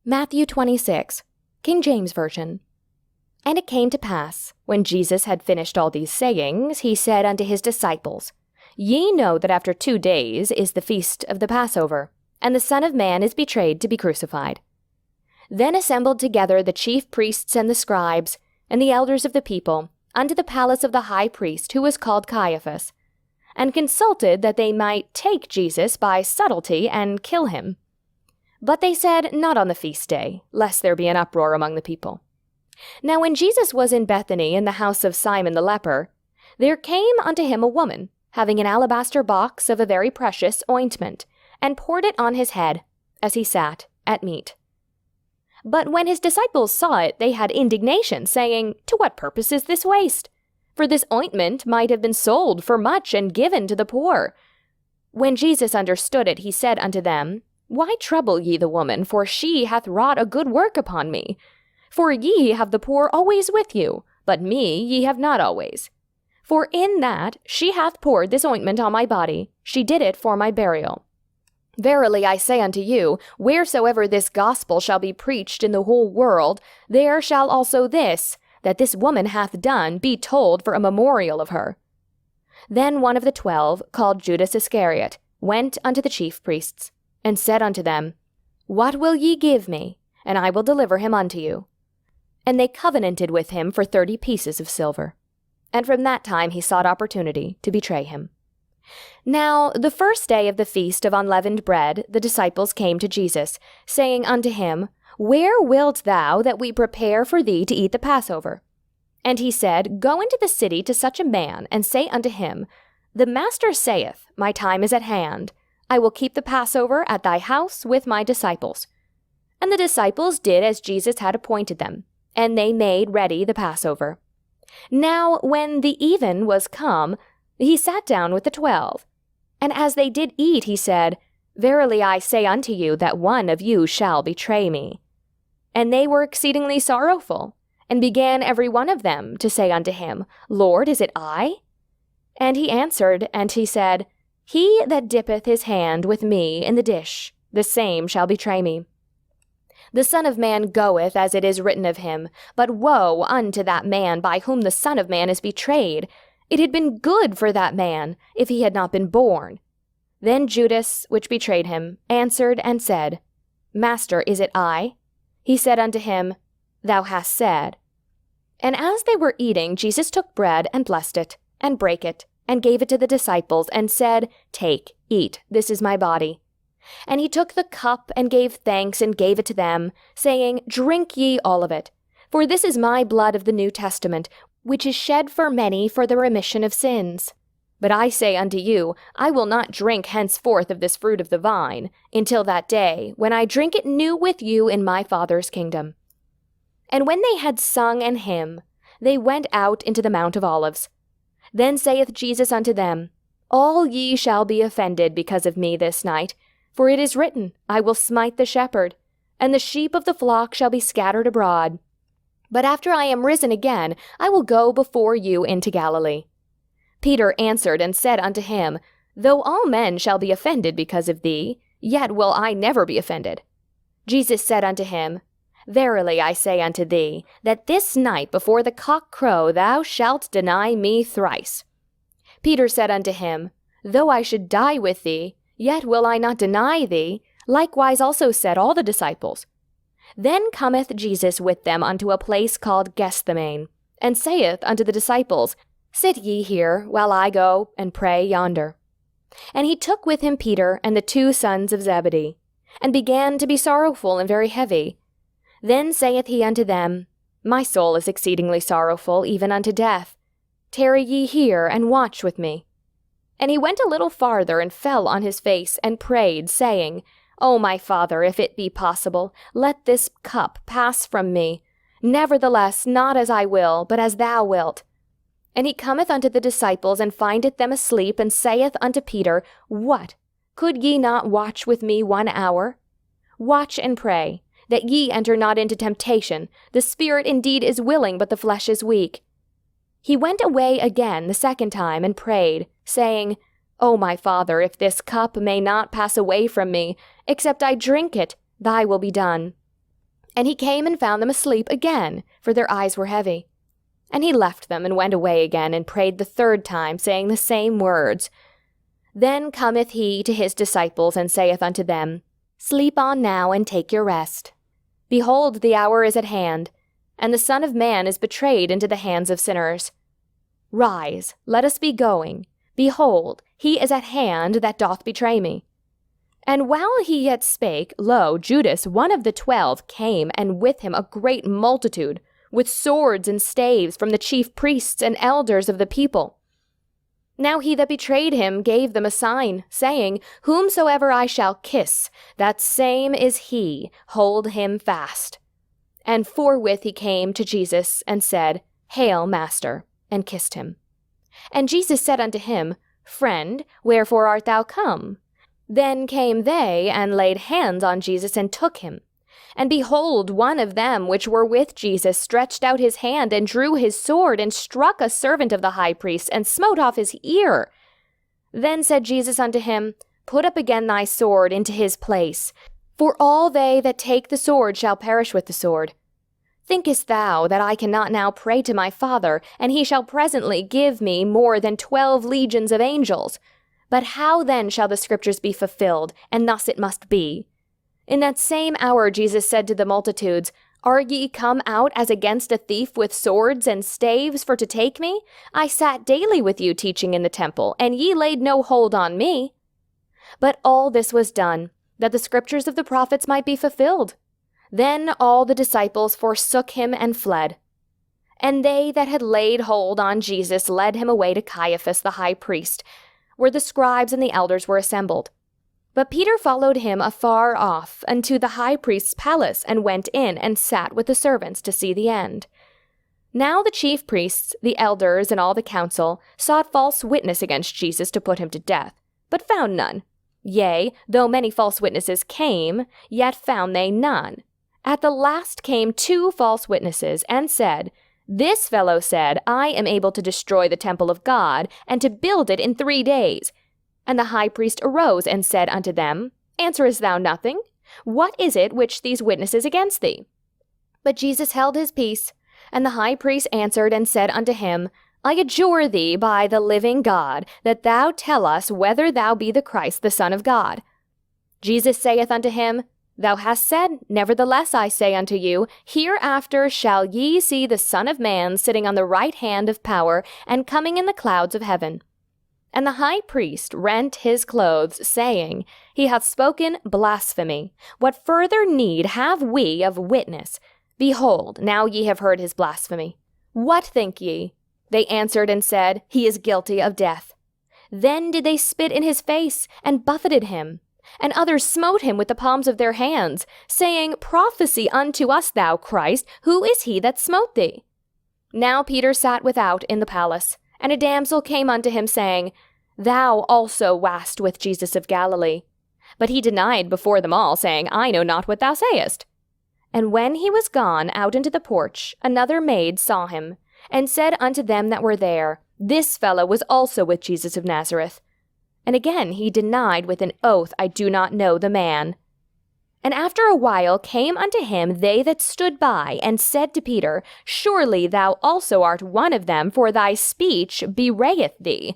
Matthew 26, King James Version. And it came to pass, when Jesus had finished all these sayings, he said unto his disciples, Ye know that after 2 days is the feast of the Passover, and the Son of Man is betrayed to be crucified. Then assembled together the chief priests and the scribes, and the elders of the people, unto the palace of the high priest, who was called Caiaphas, and consulted that they might take Jesus by subtlety and kill him. But they said, Not on the feast day, lest there be an uproar among the people. Now when Jesus was in Bethany in the house of Simon the leper, there came unto him a woman, having an alabaster box of a very precious ointment, and poured it on his head, as he sat at meat. But when his disciples saw it, they had indignation, saying, To what purpose is this waste? For this ointment might have been sold for much and given to the poor. When Jesus understood it, he said unto them, Why trouble ye the woman? For she hath wrought a good work upon me. For ye have the poor always with you, but me ye have not always. For in that she hath poured this ointment on my body, she did it for my burial. Verily I say unto you, wheresoever this gospel shall be preached in the whole world, there shall also this, that this woman hath done, be told for a memorial of her. Then one of the 12, called Judas Iscariot, went unto the chief priests, and said unto them, What will ye give me? And I will deliver him unto you. And they covenanted with him for 30 pieces of silver. And from that time he sought opportunity to betray him. Now the first day of the feast of unleavened bread, the disciples came to Jesus, saying unto him, Where wilt thou that we prepare for thee to eat the Passover? And he said, Go into the city to such a man, and say unto him, The Master saith, My time is at hand. I will keep the Passover at thy house with my disciples. And the disciples did as Jesus had appointed them, and they made ready the Passover. Now when the even was come, he sat down with the 12. And as they did eat, he said, Verily I say unto you that one of you shall betray me. And they were exceedingly sorrowful, and began every one of them to say unto him, Lord, is it I? And he answered, and he said, He that dippeth his hand with me in the dish, the same shall betray me. The Son of Man goeth as it is written of him, but woe unto that man by whom the Son of Man is betrayed. It had been good for that man if he had not been born. Then Judas, which betrayed him, answered and said, Master, is it I? He said unto him, Thou hast said. And as they were eating, Jesus took bread and blessed it, and brake it, and gave it to the disciples, and said, Take, eat, this is my body. And he took the cup and gave thanks and gave it to them, saying, Drink ye all of it, for this is my blood of the New Testament, which is shed for many for the remission of sins. But I say unto you, I will not drink henceforth of this fruit of the vine, until that day, when I drink it new with you in my Father's kingdom. And when they had sung an hymn, they went out into the Mount of Olives. Then saith Jesus unto them, All ye shall be offended because of me this night, for it is written, I will smite the shepherd, and the sheep of the flock shall be scattered abroad. But after I am risen again, I will go before you into Galilee. Peter answered and said unto him, Though all men shall be offended because of thee, yet will I never be offended. Jesus said unto him, Verily I say unto thee, that this night before the cock crow thou shalt deny me thrice. Peter said unto him, Though I should die with thee, yet will I not deny thee. Likewise also said all the disciples. Then cometh Jesus with them unto a place called Gethsemane, and saith unto the disciples, Sit ye here, while I go and pray yonder. And he took with him Peter and the 2 sons of Zebedee, and began to be sorrowful and very heavy. Then saith he unto them, My soul is exceedingly sorrowful, even unto death. Tarry ye here, and watch with me. And he went a little farther, and fell on his face, and prayed, saying, O my Father, if it be possible, let this cup pass from me. Nevertheless, not as I will, but as thou wilt. And he cometh unto the disciples, and findeth them asleep, and saith unto Peter, What? Could ye not watch with me 1 hour? Watch and pray, that ye enter not into temptation. The spirit indeed is willing, but the flesh is weak. He went away again the 2nd time, and prayed, saying, O my Father, if this cup may not pass away from me, except I drink it, thy will be done. And he came and found them asleep again, for their eyes were heavy. And he left them and went away again and prayed the third time, saying the same words. Then cometh he to his disciples and saith unto them, Sleep on now and take your rest. Behold, the hour is at hand, and the Son of Man is betrayed into the hands of sinners. Rise, let us be going. Behold, he is at hand that doth betray me. And while he yet spake, lo, Judas, one of the 12, came, and with him a great multitude, with swords and staves from the chief priests and elders of the people. Now he that betrayed him gave them a sign, saying, Whomsoever I shall kiss, that same is he, hold him fast. And forthwith he came to Jesus, and said, Hail, Master, and kissed him. And Jesus said unto him, Friend, wherefore art thou come? Then came they, and laid hands on Jesus, and took him. And behold, one of them which were with Jesus stretched out his hand, and drew his sword, and struck a servant of the high priest, and smote off his ear. Then said Jesus unto him, Put up again thy sword into his place, for all they that take the sword shall perish with the sword. Thinkest thou that I cannot now pray to my Father, and he shall presently give me more than 12 legions of angels? But how then shall the scriptures be fulfilled? And thus it must be. In that same hour Jesus said to the multitudes, Are ye come out as against a thief with swords and staves for to take me? I sat daily with you teaching in the temple, and ye laid no hold on me. But all this was done, that the scriptures of the prophets might be fulfilled. Then all the disciples forsook him and fled. And they that had laid hold on Jesus led him away to Caiaphas the high priest, where the scribes and the elders were assembled. But Peter followed him afar off unto the high priest's palace, and went in, and sat with the servants to see the end. Now the chief priests, the elders, and all the council sought false witness against Jesus to put him to death, but found none. Yea, though many false witnesses came, yet found they none. At the last came 2 false witnesses, and said, This fellow said, I am able to destroy the temple of God, and to build it in 3 days. And the high priest arose and said unto them, Answerest thou nothing? What is it which these witnesses against thee? But Jesus held his peace. And the high priest answered and said unto him, I adjure thee by the living God, that thou tell us whether thou be the Christ, the Son of God. Jesus saith unto him, Thou hast said, Nevertheless I say unto you, Hereafter shall ye see the Son of Man sitting on the right hand of power, and coming in the clouds of heaven. And the high priest rent his clothes, saying, He hath spoken blasphemy. What further need have we of witness? Behold, now ye have heard his blasphemy. What think ye? They answered and said, He is guilty of death. Then did they spit in his face, and buffeted him. And others smote him with the palms of their hands, saying, Prophesy unto us, thou Christ, who is he that smote thee? Now Peter sat without in the palace, and a damsel came unto him, saying, Thou also wast with Jesus of Galilee. But he denied before them all, saying, I know not what thou sayest. And when he was gone out into the porch, another maid saw him, and said unto them that were there, This fellow was also with Jesus of Nazareth. And again he denied with an oath, I do not know the man. And after a while came unto him they that stood by, and said to Peter, Surely thou also art one of them, for thy speech bewrayeth thee.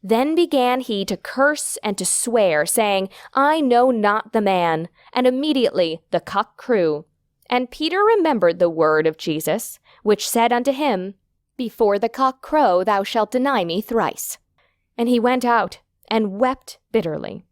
Then began he to curse and to swear, saying, I know not the man. And immediately the cock crew. And Peter remembered the word of Jesus, which said unto him, Before the cock crow thou shalt deny me thrice. And he went out, and wept bitterly.